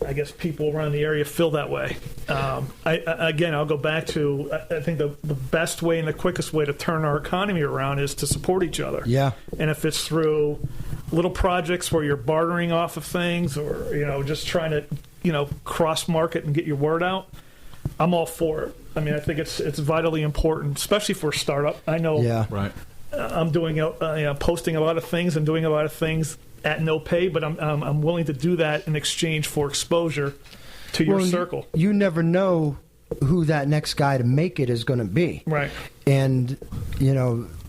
I guess, people around the area feel that way. I'll go back to, I think the best way and the quickest way to turn our economy around is to support each other. Yeah. And if it's through little projects where you're bartering off of things, or, just trying to, cross-market and get your word out, I'm all for it. I mean, I think it's vitally important, especially for a startup. I know. Yeah. Right. I'm doing, posting a lot of things and doing a lot of things at no pay, but I'm willing to do that in exchange for exposure to your circle. You never know who that next guy to make it is going to be. Right. And,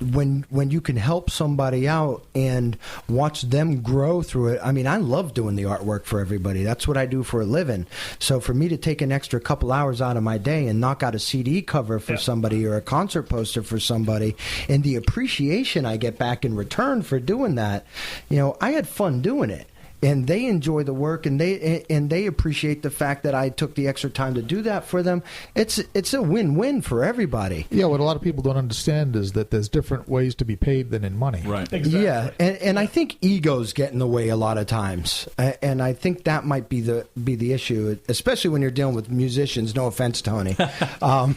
when you can help somebody out and watch them grow through it. I mean, I love doing the artwork for everybody. That's what I do for a living. So for me to take an extra couple hours out of my day and knock out a CD cover for somebody or a concert poster for somebody, and the appreciation I get back in return for doing that, I had fun doing it. And they enjoy the work, and they appreciate the fact that I took the extra time to do that for them. It's a win-win for everybody. Yeah, what a lot of people don't understand is that there's different ways to be paid than in money. Right. Exactly. Yeah, and I think egos get in the way a lot of times, and I think that might be the issue, especially when you're dealing with musicians. No offense, Tony. My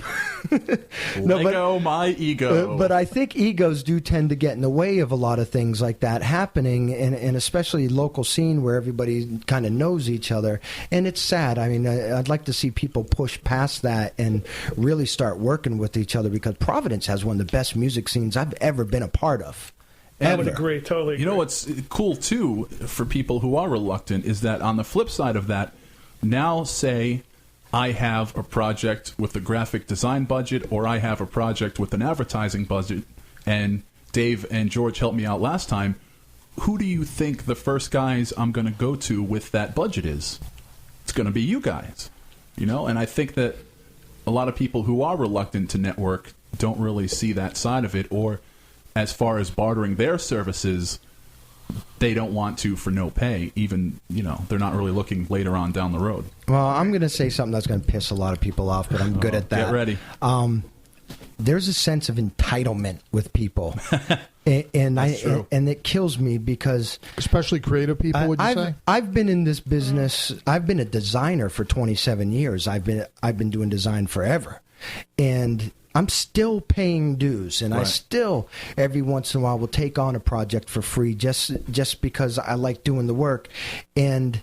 ego. But I think egos do tend to get in the way of a lot of things like that happening, and especially local scene where everybody kind of knows each other. And it's sad. I mean, I'd like to see people push past that and really start working with each other, because Providence has one of the best music scenes I've ever been a part of. I would agree, totally agree. You know what's cool, too, for people who are reluctant, is that on the flip side of that, now say I have a project with a graphic design budget, or I have a project with an advertising budget, and Dave and George helped me out last time. Who do you think the first guys I'm going to go to with that budget is? It's going to be you guys, And I think that a lot of people who are reluctant to network don't really see that side of it, or as far as bartering their services, they don't want to for no pay. Even, they're not really looking later on down the road. Well, I'm going to say something that's going to piss a lot of people off, but I'm good at that. Get ready. There's a sense of entitlement with people. And it kills me, because Especially creative people, would you say? I've been in this business. I've been a designer for 27 years. I've been doing design forever, and I'm still paying dues, and I still every once in a while will take on a project for free just because I like doing the work. And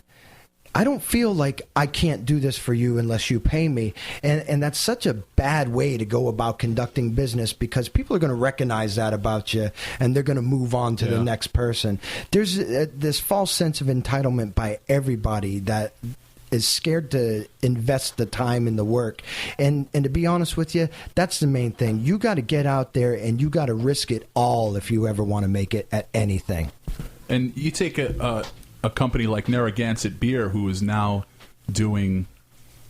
I don't feel like I can't do this for you unless you pay me. And that's such a bad way to go about conducting business, because people are going to recognize that about you, and they're going to move on to the next person. There's this false sense of entitlement by everybody that is scared to invest the time in the work. And to be honest with you, that's the main thing. You got to get out there, and you got to risk it all if you ever want to make it at anything. And you take a company like Narragansett Beer, who is now doing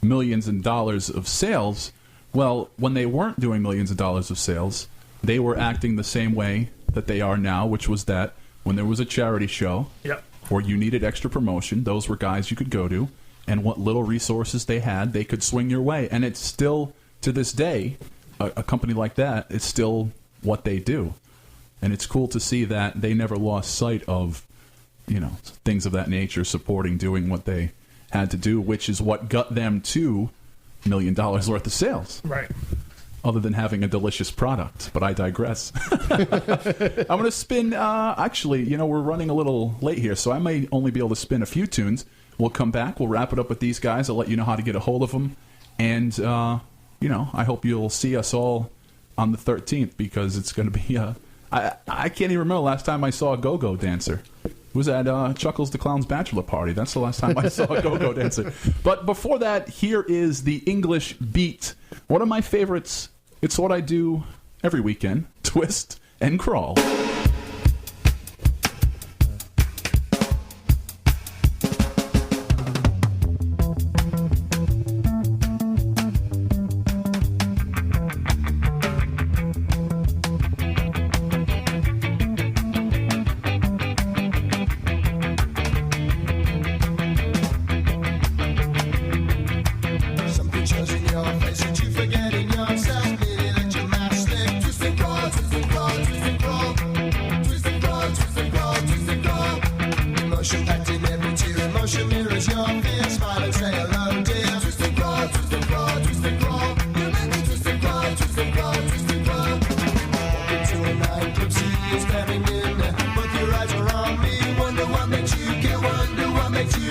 millions of dollars of sales. Well, when they weren't doing millions of dollars of sales, they were acting the same way that they are now, which was that when there was a charity show or you needed extra promotion, those were guys you could go to, and what little resources they had, they could swing your way. And it's still, to this day, a company like that, it's still what they do. And it's cool to see that they never lost sight of things of that nature, supporting, doing what they had to do, which is what got them to $1 million worth of sales. Right. Other than having a delicious product. But I digress. I'm going to spin, actually, we're running a little late here, so I may only be able to spin a few tunes. We'll come back. We'll wrap it up with these guys. I'll let you know how to get a hold of them. And, I hope you'll see us all on the 13th, because it's going to be, I can't even remember last time I saw a go-go dancer. It was at Chuckles the Clown's bachelor party. That's the last time I saw a go-go dancer. But before that, here is the English Beat. One of my favorites. It's what I do every weekend. Twist and crawl. Forgetting yourself, let your mask slip. Twist and crawl, twist and crawl, twist and crawl.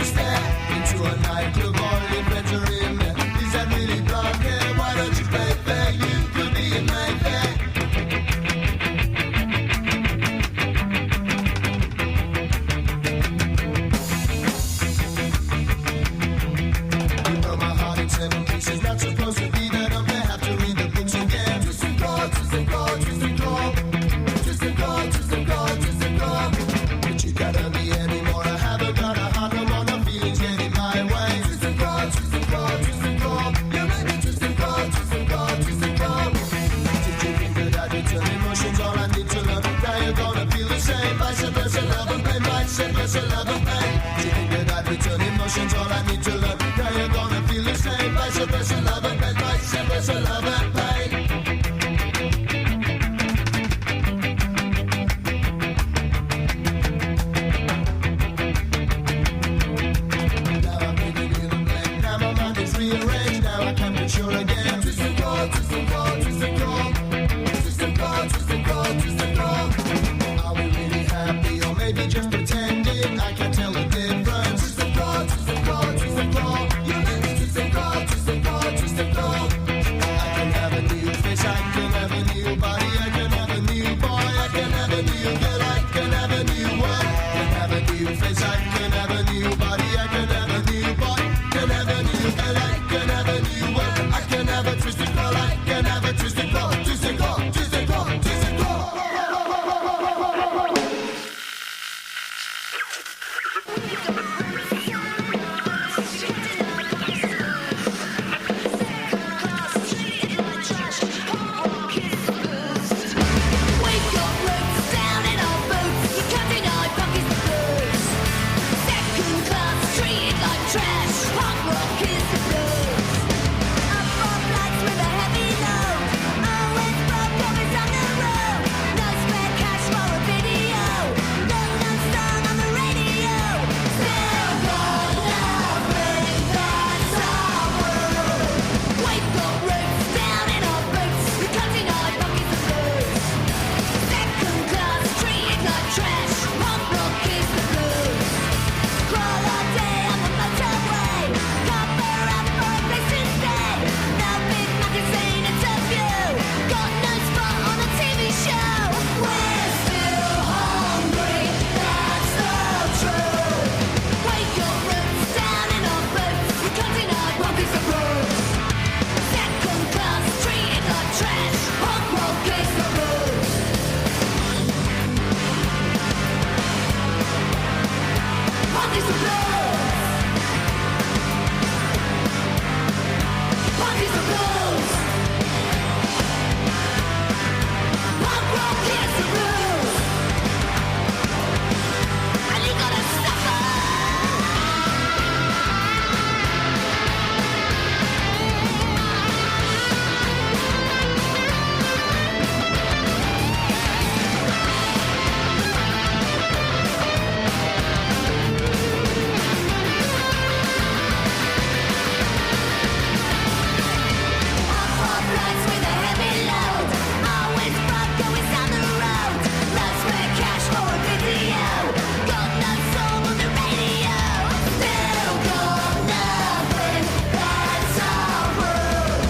you stare into a nightclub, all your friends are in there. Is that really blonde hair? Why don't you play fair? You could be in my bed. You know my heart in 7 pieces, not supposed to be that up there. Have to read the books again. Twist and call, twist and call, twist and call. Twist and call, twist and call, twist and call. But you gotta be anymore. I haven't got a heart, no more, no feelings getting my way. Twist and call, twist and call, twist and call. You make me twist and call, twist and call, twist and call. Did you think that I did turn emotions? All I need to learn. Now you're gonna feel the same. Vice versa, love and pain. Vice versa, love and pain. Did you think that I'd return emotions? All I need to learn. Now you're gonna feel the same. Vice versa, love and pain. Vice versa, love and pain. Now I'm making you the blame. Now my mind is rearranged. Now I can't be sure again. Twist and call, twist and call, twist and call. Twist and call, twist and call, twist and call. Are we really happy or maybe just pretending? I can't tell the difference. Twist and call, twist and call, twist and call. You make me twist and call, twist and call, twist and call. I can have a new face, I can have a new body, I can have a new boy, I can have a new girl, I can have a new one. Can have a new face, I can have a new body, I can have a new boy, can have a new girl, I can have a new one. I can have a twisted call, I can have a twisted call, twisted call, twisted call, twisted call. We've got roots down in our boots. You're cutting our pockets the blues. Second class treated like trash. Punk rock is the blues. Up on flights with a heavy load. Always broke always on the road. No spare cash for a video. No song on the radio. Still got nothing, that's our world. We've got roots down in our boots. You're cutting our pockets the blues. Second class treated like trash. Punk rock is the blues. Crawl all day on the motorway. Cover up for a place to stay. No big magazine interview. Got no spot on a TV show. We're still hungry. That's the truth. We got roots down in our boots. We're cutting our pockets the blues. Second class treated like trash. Punk rock is the blues. Punk is the blues. Punk is the blues. Punk rock is the blues. And you gotta suffer. Lights with a heavy load. Always broke, always on the road. No spare cash for a video. Got no song on the radio. Still got nothing, that's our world.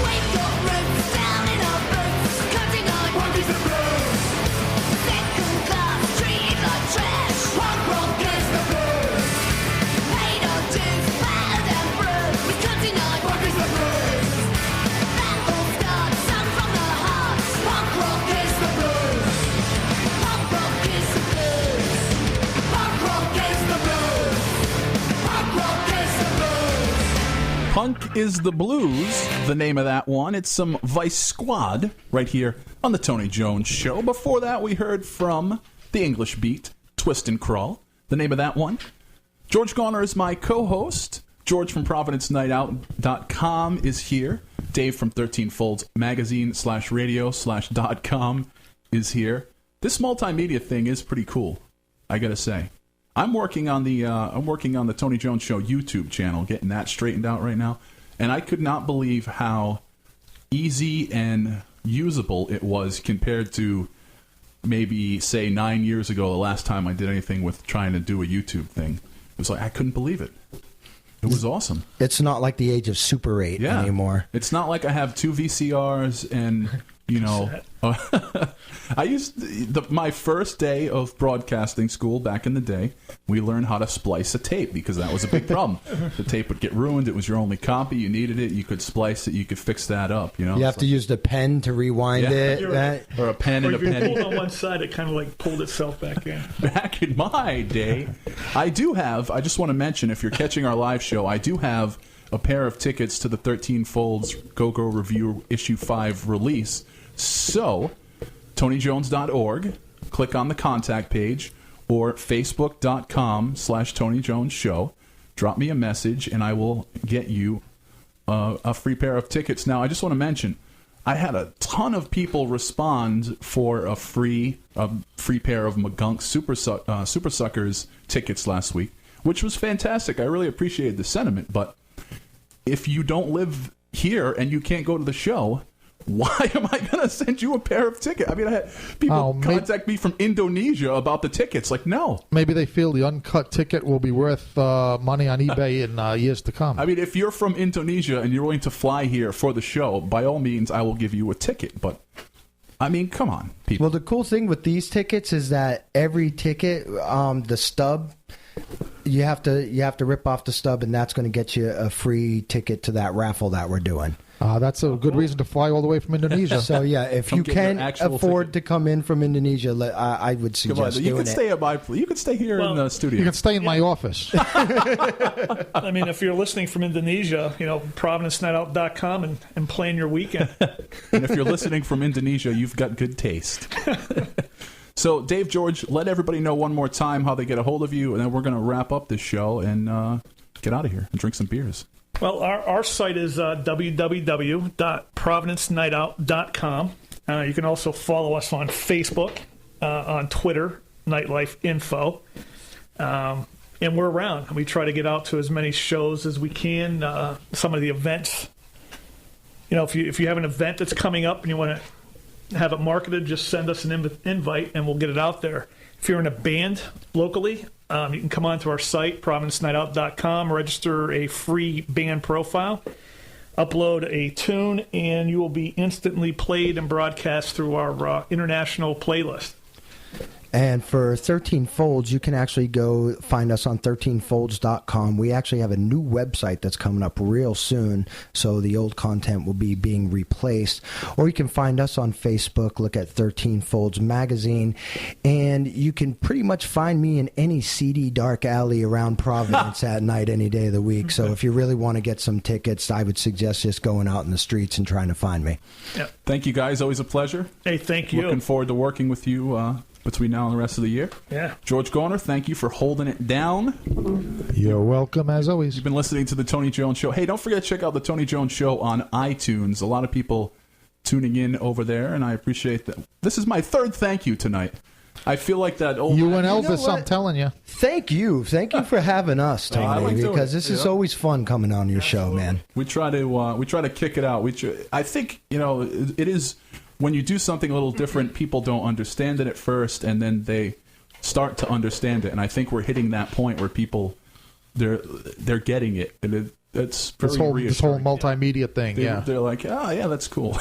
We've got roots down in our boots. Cutting our pockets the blues. Second class treated like trash. Punk rock is the blues. Pay no dues, battered and bruised. We're cutting our pockets the blues. That all starts sung from the heart. Punk rock is the blues. Punk rock is the blues. Punk rock is the blues. Punk rock is the blues. Punk is the Blues, the name of that one. It's some Vice Squad right here on the Tony Jones Show. Before that, we heard from the English Beat, Twist and Crawl, the name of that one. George Garner is my co-host. George from ProvidenceNightOut.com is here. Dave from 13 Folds Magazine/radio/.com is here. This multimedia thing is pretty cool, I gotta say. I'm working on the Tony Jones Show YouTube channel, getting that straightened out right now, and I could not believe how easy and usable it was compared to maybe say 9 years ago, the last time I did anything with trying to do a YouTube thing. was like, I couldn't believe it. It was awesome. It's not like the age of Super 8 anymore. It's not like I have 2 VCRs and, I used my first day of broadcasting school back in the day, we learned how to splice a tape because that was a big problem. The tape would get ruined. It was your only copy. You needed it. You could splice it. You could fix that up. You have to use the pen to rewind it. Or a pen and a if you penny. pulled on one side, it kind of like pulled itself back in. Back in my day, I just want to mention, if you're catching our live show, I do have a pair of tickets to the 13 Folds Go-Go Review Issue 5 release. So, TonyJones.org, click on the contact page, or Facebook.com/TonyJonesShow. Drop me a message, and I will get you a free pair of tickets. Now, I just want to mention, I had a ton of people respond for a free pair of McGunks Super Suckers tickets last week, which was fantastic. I really appreciated the sentiment, but if you don't live here and you can't go to the show, why am I going to send you a pair of tickets? I mean, I had people contact me from Indonesia about the tickets. Like, no. Maybe they feel the uncut ticket will be worth money on eBay in years to come. I mean, if you're from Indonesia and you're willing to fly here for the show, by all means, I will give you a ticket. But, I mean, come on, people. Well, the cool thing with these tickets is that every ticket, the stub, you have to rip off the stub, and that's going to get you a free ticket to that raffle that we're doing. That's a good reason to fly all the way from Indonesia. So, yeah, if you can afford to come in from Indonesia, I would suggest you can stay you can stay here in the studio. You can stay in my office. I mean, if you're listening from Indonesia, ProvidenceNightOut.com and plan your weekend. And if you're listening from Indonesia, you've got good taste. So, Dave, George, let everybody know one more time how they get a hold of you, and then we're going to wrap up this show and get out of here and drink some beers. Well, our site is www.providencenightout.com. You can also follow us on Facebook, on Twitter, Nightlife Info. And we're around. We try to get out to as many shows as we can. Some of the events. If you have an event that's coming up and you want to have it marketed, just send us an invite and we'll get it out there. If you're in a band locally, you can come onto our site, providencenightout.com, register a free band profile, upload a tune, and you will be instantly played and broadcast through our international playlist. And for 13 Folds, you can actually go find us on 13folds.com. We actually have a new website that's coming up real soon, so the old content will be being replaced. Or you can find us on Facebook, look at 13 Folds Magazine, and you can pretty much find me in any seedy dark alley around Providence at night any day of the week. So if you really want to get some tickets, I would suggest just going out in the streets and trying to find me. Yeah. Thank you, guys. Always a pleasure. Hey, thank you. Looking forward to working with you between now and the rest of the year. Yeah. George Garner, thank you for holding it down. You're welcome, as always. You've been listening to The Tony Jones Show. Hey, don't forget to check out The Tony Jones Show on iTunes. A lot of people tuning in over there, and I appreciate that. This is my third thank you tonight. I feel like that old... You and Elvis, I'm telling you. Thank you for having us, Tony, because this is always fun coming on your show, man. We try to kick it out. I think, it is... When you do something a little different, people don't understand it at first, and then they start to understand it. And I think we're hitting that point where people, they're getting it, and it's very reassuring. This whole multimedia thing. They're like, oh yeah, that's cool.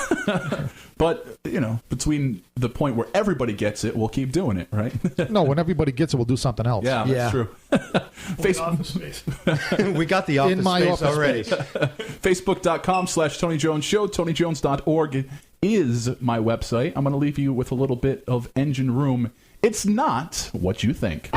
But between the point where everybody gets it, we'll keep doing it, right? No, when everybody gets it, we'll do something else. Yeah, that's true. We got the office in my space office already. Facebook.com/Tony Jones Show. TonyJones.org is my website. I'm going to leave you with a little bit of Engine Room. It's not what you think.